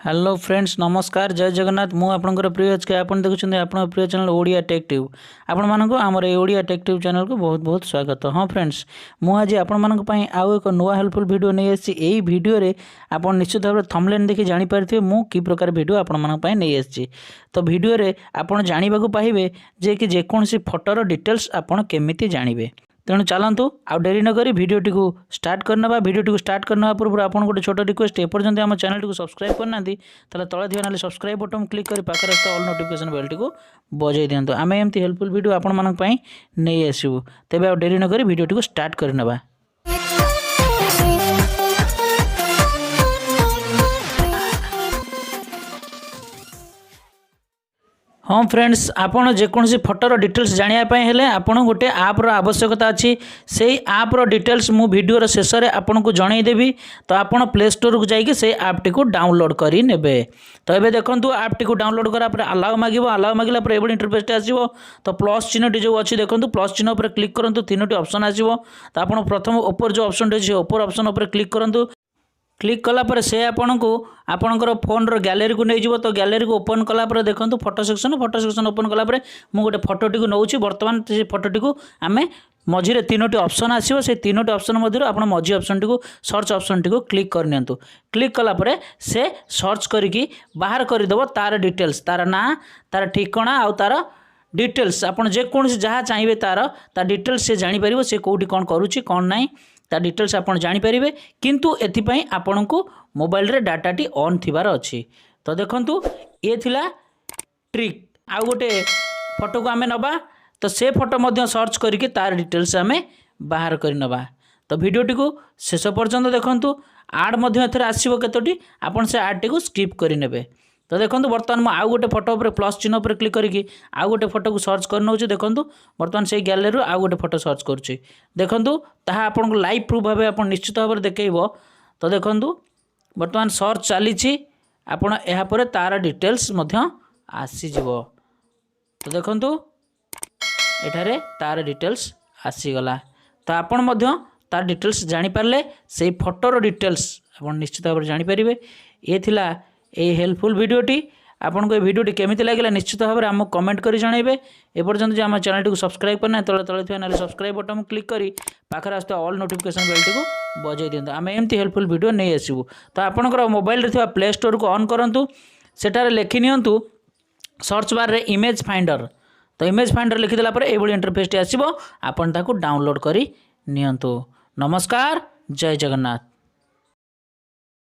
Hello friends नमस्कार जय जगन्नाथ मु आपनकर प्रिय एच के आपन देखुछन आपन प्रिय चैनल ओडिया टेक ट्यूब आपण मानको हमर ओडिया टेक ट्यूब चैनल को बहुत बहुत स्वागत। हाँ फ्रेंड्स मु आज आपण मानको पई आउ एक नुआ हेल्पफुल वीडियो नै आसी। एई वीडियो रे आपण निश्चित भाबे थंबनेल देखि जानि पारथिबे मु की प्रकार वीडियो आपण मानको पई नै आसी। तो वीडियो रे आपण जानिबा को पाइबे जे कि जे कोनसी फोटो रो डिटेल्स आपण केमिति जानिबे। तेणु चलतु आउ डेरी नक भिडटी को स्टार्ट करना। भिडटी को स्टार्ट करने पूर्व आप गोटे छोट रिक्वेस्ट एपर्तंत आम चैनल को सब्सक्राइब करना तले दिया ना सब्सक्राइब बटन क्लिक कर पाखे ऑल नोटिफिकेशन बेल टी को बजाई दिंतु। आम एमती हेल्पफुल वीडियो आपण नहीं आसबू। तेज आ डेरी नक भिडटी को स्टार्ट करना। हाँ फ्रेंड्स आपड़ जेकोसी फोटोर डिटेल्स जानापी हेले आपड़ गोटे आप्र आवश्यकता अच्छी। से आप्र डिटेल्स मु वीडियोर शेष में आपन को जनईदेवी। तो आपड़ प्ले स्टोर को जाइए से आप्टी को डाउनलोड कर ने। तो ये देखो आप्टी को डाउनलोड करापर अलाउ मांग अलाउ मांगला ये इंटरफेस आसो। तो प्लस चिन्हटी जो अच्छी देखो प्लस चिन्ह पर क्लिक करूँ तीनोटी ऑप्शन आसो। तो आप प्रथम ऊपर जो ऑप्शन अच्छे ऊपर ऑप्शन पर क्लिक करूँ। क्लिक कलापर से आपण को आपणकर फोन रो गैलरी को नहीं जीवो। तो गैलरी को ओपन कलापर देखो फोटो सेक्शन ओपन कलापर मु गोटे फोटोटी को नौची। बर्तमान से फोटोटी को आम मझे तीनोटी ऑप्शन आसो। से तीनोटी ऑप्शन मध्य आप मझी ऑप्शन टी को सर्च ऑप्शन टी को क्लिक करनी। क्लिक कलापर से सर्च करिकी बाहर करदेव तार डिटेल्स तार ना तार ठिकाना आउ तार डिटेल्स आपन जेकोसी जहाँ चाहिए तार डिटेल्स से जापर से कौटी कौन करुच्ची कौन ना ता डिटेल्स आपन जानीपर। किंतु एथिपाई आपन को मोबाइल रे डाटाटी ऑन थिबार अच्छी। तो देखंतु ये थिला ट्रिक। आउ गोटे फोटो को आमे नबा। तो से फोटो मध्य सर्च करके तार डिटेल्स आमे बाहर कर नबा। तो वीडियोटी को शेष पर्यंत देखंतु। आड मध्य एथरे आसीबो केतोटी आपन से आड टी को स्किप करि नेबे। तो देखो बर्तमान मुझे आउ गोटे फोटो पर प्लस चिन्ह पर क्लिक करके आउ गोटे फोटो को सर्च कर नौ। देखो बर्तमान से गैलरी आउ गोटे फोटो सर्च करुच्ची। देखो ताहा आपन को लाइव प्रूफ भाव आप निश्चित भाव देखो। तो देखो बर्तमान सर्च चली आपड़ यापर तार डिटेल्स आसीज। तो देखो एठारे तार डिटेल्स आसीगला। तो आपड़ तार डिटेल्स जानीपारे से फोटोर डिटेल्स आप निश्चित भाव जानीपर। ये थिला ए हेल्पफुल वीडियोटी। आपन को वीडियोटी केमिति लागला निश्चित भाव में आमको कमेंट कर जनइबे। एपर्यंत जो आम चैनल को सब्सक्राइब करना तले ना सब्सक्राइब बटन क्लिक करी पाखे आसता ऑल नोटिफिकेशन बेल टी को बजाई दिंतु। आम एमती हेल्पफुल वीडियो नहीं आसबू। तो आपंकर मोबाइल रे प्ले स्टोर को ऑन करूँ। सेठारे लिखि नियंतु सर्च बार रे इमेज फाइंडर। तो इमेज फाइंडर लिखिदेला ये इंटरफेस टी आसो। आपन ताको डाउनलोड करी नियंतु। नमस्कार जय जगन्नाथ।